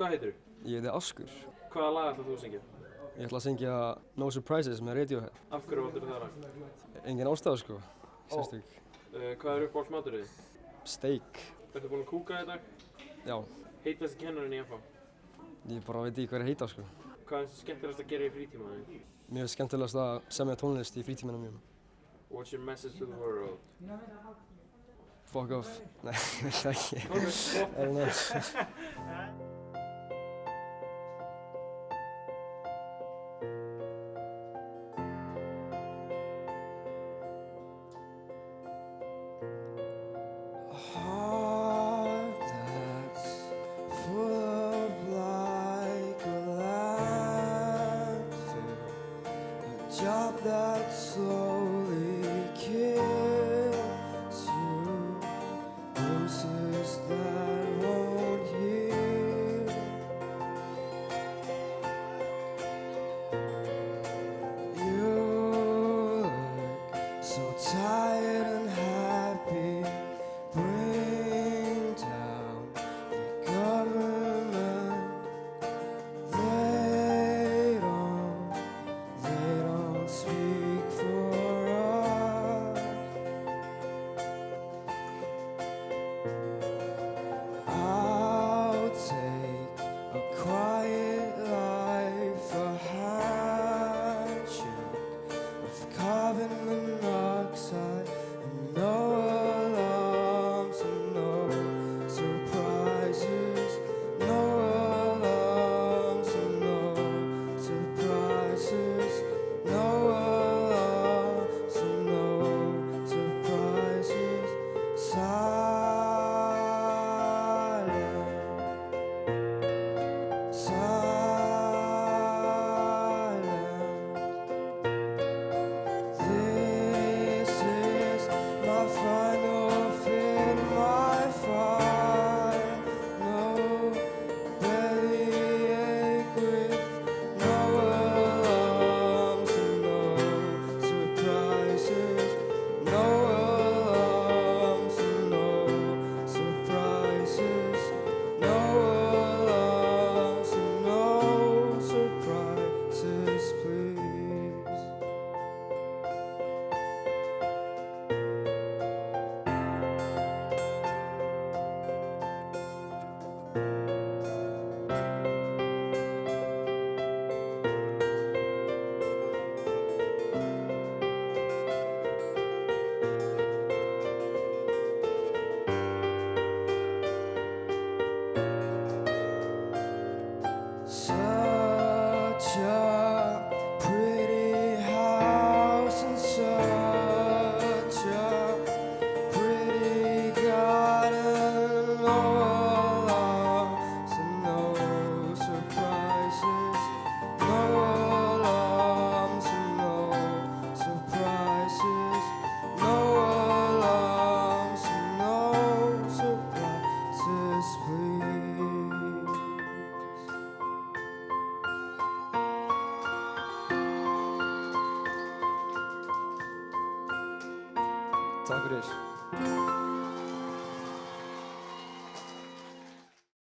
Hvað heitirðu? Ég heiti Askur. Hvaða lag ætlar þú að syngja? Ég ætla að syngja No Surprises með Radiohead. Af hverju valdirðu það lag? Engin ástæða sko, sérstök. Hvað er uppáhaldsmaturinn þinn? Steak. Ertu búinn að kúka í dag? Já. Heitasti kennarinn í FH? Ég bara veit ekki hvað er heita sko. Hvað er skemmtilegast að gera í frítímanum? Mér finnst skemmtilegast að semja tónlist í frítímanum mínum. What's your message to the world? Fuck off. Nei, ég veit það ekki. A heart that's full of like a landfill, a job that slowly kills you, bruises that won't heal. You look so tired and happy. Bring down the government. They don't speak for us. I'll take a quiet life, a handshake of carbon monoxide, and no alarms and no surprises. No alarms and no surprises. No alarms and no surprises. Silent. This is my final fit, my final bellyache with no alarms and no surprises. No alarms and no surprises. No alarms and no surprises, please. Such a pretty house and such a pretty garden. No alarms and no surprises. No alarms and no surprises. No alarms and no surprises, please. Takk fyrir.